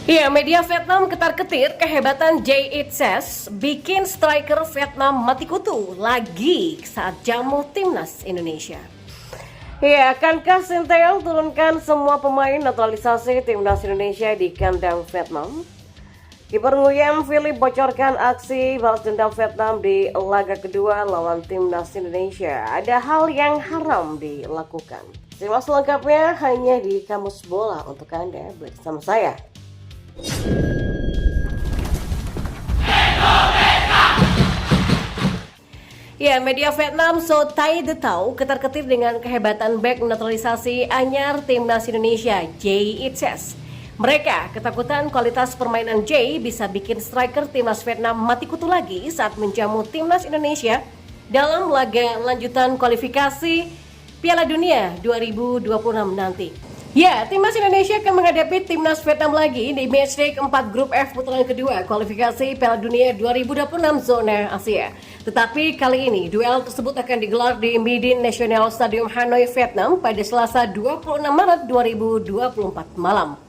Ya, media Vietnam ketar-ketir kehebatan Jay Itses bikin striker Vietnam mati kutu lagi saat jamu timnas Indonesia. Ya, akankah Sinteyong turunkan semua pemain naturalisasi timnas Indonesia di kandang Vietnam? Kiper Nguyen Philip bocorkan aksi balas dendam Vietnam di laga kedua lawan timnas Indonesia. Ada hal yang haram dilakukan. Simak selengkapnya hanya di Kamus Bola untuk Anda bersama saya. Ya, media Vietnam So Tai De Tau ketar-ketir dengan kehebatan bek naturalisasi anyar timnas Indonesia, Jay Itses. Mereka ketakutan kualitas permainan Jay bisa bikin striker timnas Vietnam mati kutu lagi saat menjamu timnas Indonesia dalam laga lanjutan kualifikasi Piala Dunia 2026 nanti. Ya, timnas Indonesia akan menghadapi timnas Vietnam lagi di matchday keempat grup F putaran kedua kualifikasi Piala Dunia 2026 zona Asia. Tetapi kali ini duel tersebut akan digelar di Midin National Stadium Hanoi, Vietnam pada Selasa 26 Maret 2024 malam.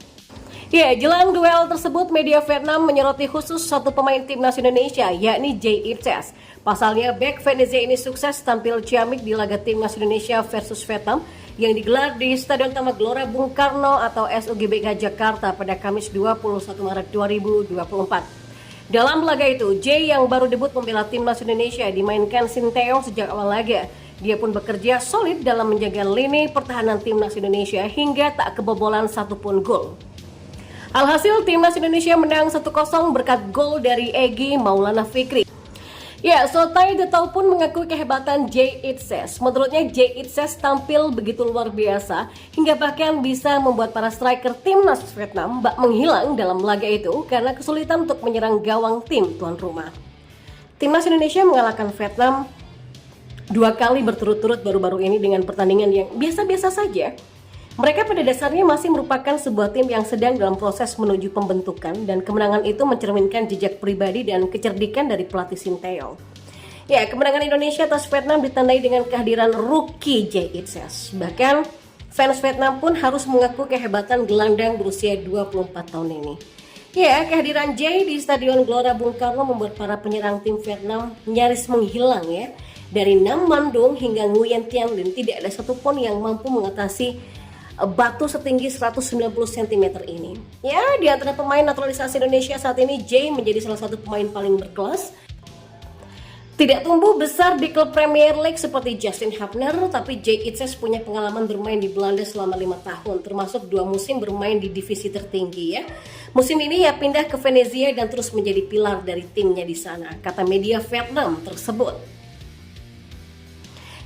Ya, jelang duel tersebut media Vietnam menyoroti khusus satu pemain timnas Indonesia yakni Jay Itses. Pasalnya bek Venezia ini sukses tampil ciamik di laga timnas Indonesia versus Vietnam yang digelar di Stadion Utama Gelora Bung Karno atau SUGBK Jakarta pada Kamis 21 Maret 2024. Dalam laga itu, Jay yang baru debut membela timnas Indonesia dimainkan Sinteyong sejak awal laga. Dia pun bekerja solid dalam menjaga lini pertahanan timnas Indonesia hingga tak kebobolan satupun gol. Alhasil timnas Indonesia menang 1-0 berkat gol dari Egy Maulana Fikri. Ya, So Tai De Tau pun mengakui kehebatan Jay Itses. Menurutnya Jay Itses tampil begitu luar biasa hingga bahkan bisa membuat para striker timnas Vietnam bak menghilang dalam laga itu karena kesulitan untuk menyerang gawang tim tuan rumah. Timnas Indonesia mengalahkan Vietnam 2 kali berturut-turut baru-baru ini dengan pertandingan yang biasa-biasa saja. Mereka pada dasarnya masih merupakan sebuah tim yang sedang dalam proses menuju pembentukan dan kemenangan itu mencerminkan jejak pribadi dan kecerdikan dari pelatih Sinteyong. Ya, kemenangan Indonesia atas Vietnam ditandai dengan kehadiran rookie Jay Itses. Bahkan fans Vietnam pun harus mengaku kehebatan gelandang berusia 24 tahun ini. Ya, kehadiran Jay di Stadion Gelora Bung Karno membuat para penyerang tim Vietnam nyaris menghilang ya. Dari Nam Mandong hingga Nguyen Thiam Linh tidak ada satupun yang mampu mengatasi batu setinggi 190 cm ini. Ya, di antara pemain naturalisasi Indonesia saat ini, Jay menjadi salah satu pemain paling berkelas. Tidak tumbuh besar di klub Premier League seperti Justin Hapner, tapi Jay Itses punya pengalaman bermain di Belanda selama 5 tahun, termasuk 2 musim bermain di divisi tertinggi ya. Musim ini ia pindah ke Venezia dan terus menjadi pilar dari timnya di sana, kata media Vietnam tersebut.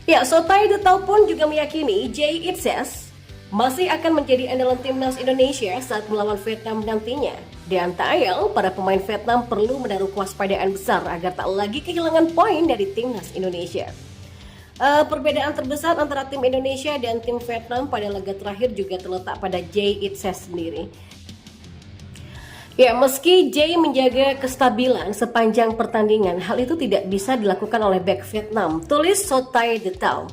Ya, So Tai De Tau pun juga meyakini Jay Itses masih akan menjadi andalan timnas Indonesia saat melawan Vietnam nantinya. Dan tak ayal, para pemain Vietnam perlu menaruh kewaspadaan besar agar tak lagi kehilangan poin dari timnas Indonesia. Perbedaan terbesar antara tim Indonesia dan tim Vietnam pada laga terakhir juga terletak pada Jay Itses sendiri. Ya, meski Jay menjaga kestabilan sepanjang pertandingan, hal itu tidak bisa dilakukan oleh bek Vietnam, tulis So Tai De Tau.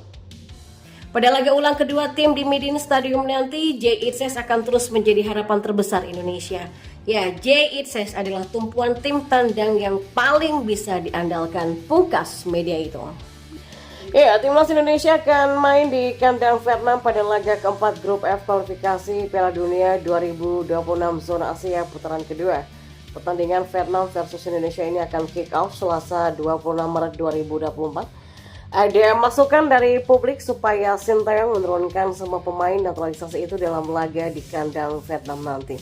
Pada laga ulang kedua tim di Midin Stadium nanti, Jay Itses akan terus menjadi harapan terbesar Indonesia. Ya, Jay Itses adalah tumpuan tim tandang yang paling bisa diandalkan, pungkas media itu. Ya, timnas Indonesia akan main di kandang Vietnam pada laga keempat grup F kualifikasi Piala Dunia 2026 zona Asia putaran kedua. Pertandingan Vietnam versus Indonesia ini akan kick off Selasa 26 Maret 2024. Ada masukan dari publik supaya Sinteyong menurunkan semua pemain naturalisasi itu dalam laga di kandang Vietnam nanti.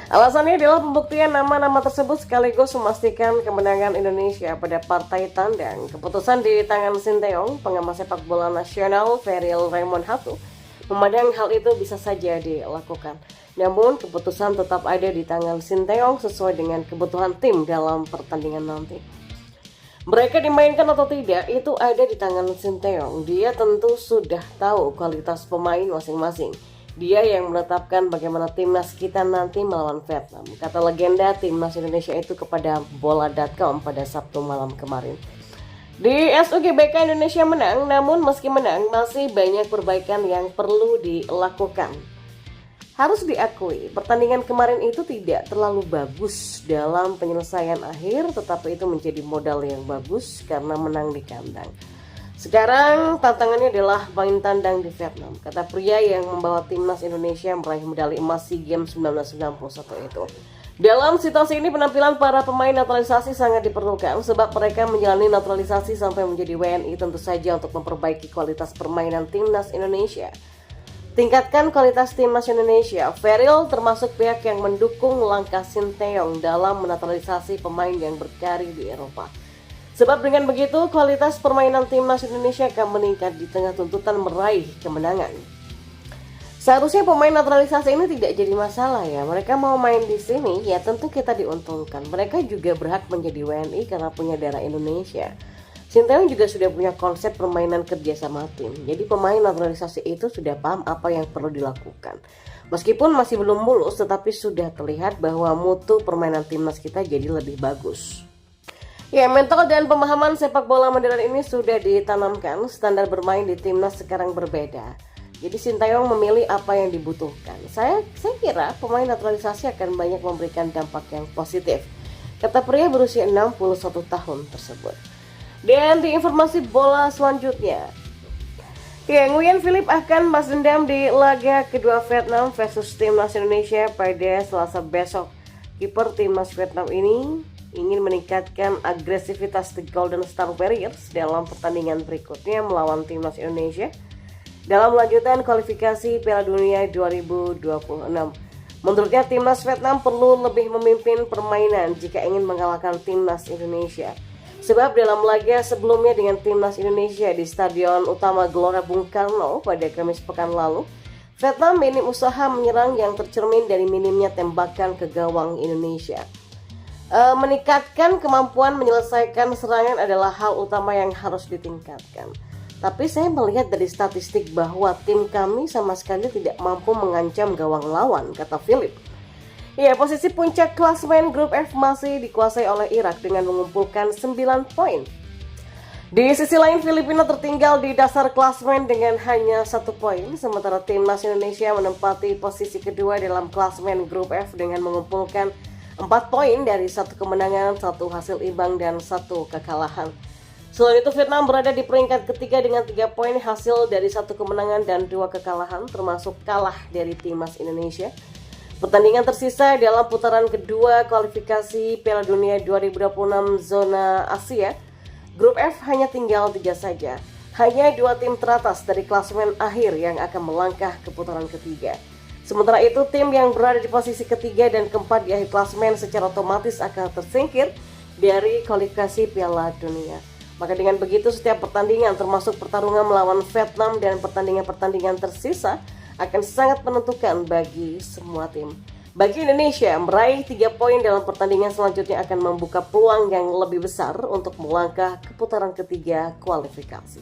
Alasannya adalah pembuktian nama-nama tersebut sekaligus memastikan kemenangan Indonesia pada partai tandang. Keputusan di tangan Sinteyong, pengamat sepak bola nasional Ferril Raymond Hatu, memandang hal itu bisa saja dilakukan. Namun keputusan tetap ada di tangan Sinteyong sesuai dengan kebutuhan tim dalam pertandingan nanti. Mereka dimainkan atau tidak itu ada di tangan Sinteyong. Dia tentu sudah tahu kualitas pemain masing-masing. Dia yang menetapkan bagaimana timnas kita nanti melawan Vietnam, kata legenda timnas Indonesia itu kepada bola.com pada Sabtu malam kemarin. Di SUGBK Indonesia menang, namun meski menang masih banyak perbaikan yang perlu dilakukan. Harus diakui, pertandingan kemarin itu tidak terlalu bagus dalam penyelesaian akhir, tetapi itu menjadi modal yang bagus karena menang di kandang. Sekarang tantangannya adalah main tandang di Vietnam, kata pria yang membawa timnas Indonesia meraih medali emas SEA Games 1991 itu. Dalam situasi ini penampilan para pemain naturalisasi sangat diperlukan sebab mereka menjalani naturalisasi sampai menjadi WNI tentu saja untuk memperbaiki kualitas permainan timnas Indonesia. Tingkatkan kualitas timnas Indonesia. Ferrell termasuk pihak yang mendukung langkah Sinteyong dalam menaturalisasi pemain yang berkarir di Eropa. Sebab dengan begitu kualitas permainan timnas Indonesia akan meningkat di tengah tuntutan meraih kemenangan. Seharusnya pemain naturalisasi ini tidak jadi masalah ya. Mereka mau main di sini ya tentu kita diuntungkan. Mereka juga berhak menjadi WNI karena punya darah Indonesia. Sinteyong juga sudah punya konsep permainan kerja sama tim. Jadi pemain naturalisasi itu sudah paham apa yang perlu dilakukan. Meskipun masih belum mulus, tetapi sudah terlihat bahwa mutu permainan timnas kita jadi lebih bagus. Ya, mental dan pemahaman sepak bola modern ini sudah ditanamkan. Standar bermain di timnas sekarang berbeda. Jadi Sinteyong memilih apa yang dibutuhkan. Saya kira pemain naturalisasi akan banyak memberikan dampak yang positif, kata pria berusia 61 tahun tersebut. Dan di informasi bola selanjutnya, Nguyen Philip akan balas dendam di laga kedua Vietnam versus timnas Indonesia pada Selasa besok. Kiper timnas Vietnam ini ingin meningkatkan agresivitas The Golden Star Warriors dalam pertandingan berikutnya melawan timnas Indonesia dalam lanjutan kualifikasi Piala Dunia 2026. Menurutnya timnas Vietnam perlu lebih memimpin permainan jika ingin mengalahkan timnas Indonesia. Sebab dalam laga sebelumnya dengan timnas Indonesia di Stadion Utama Gelora Bung Karno pada Kamis pekan lalu, Vietnam minim usaha menyerang yang tercermin dari minimnya tembakan ke gawang Indonesia. Meningkatkan kemampuan menyelesaikan serangan adalah hal utama yang harus ditingkatkan. Tapi saya melihat dari statistik bahwa tim kami sama sekali tidak mampu mengancam gawang lawan, kata Philip. Ya, posisi puncak klasemen grup F masih dikuasai oleh Irak dengan mengumpulkan 9 poin. Di sisi lain, Filipina tertinggal di dasar klasemen dengan hanya 1 poin, sementara timnas Indonesia menempati posisi kedua dalam klasemen grup F dengan mengumpulkan 4 poin dari 1 kemenangan, 1 hasil imbang, dan 1 kekalahan. Selain itu, Vietnam berada di peringkat ketiga dengan 3 poin hasil dari 1 kemenangan dan 2 kekalahan, termasuk kalah dari timnas Indonesia. Pertandingan tersisa dalam putaran kedua kualifikasi Piala Dunia 2026 zona Asia. Grup F hanya tinggal 3 saja. Hanya 2 tim teratas dari klasemen akhir yang akan melangkah ke putaran ketiga. Sementara itu tim yang berada di posisi ketiga dan keempat di akhir klasemen secara otomatis akan tersingkir dari kualifikasi Piala Dunia. Maka dengan begitu setiap pertandingan termasuk pertarungan melawan Vietnam dan pertandingan-pertandingan tersisa akan sangat menentukan bagi semua tim. Bagi Indonesia, meraih 3 poin dalam pertandingan selanjutnya akan membuka peluang yang lebih besar untuk melangkah ke putaran ketiga kualifikasi.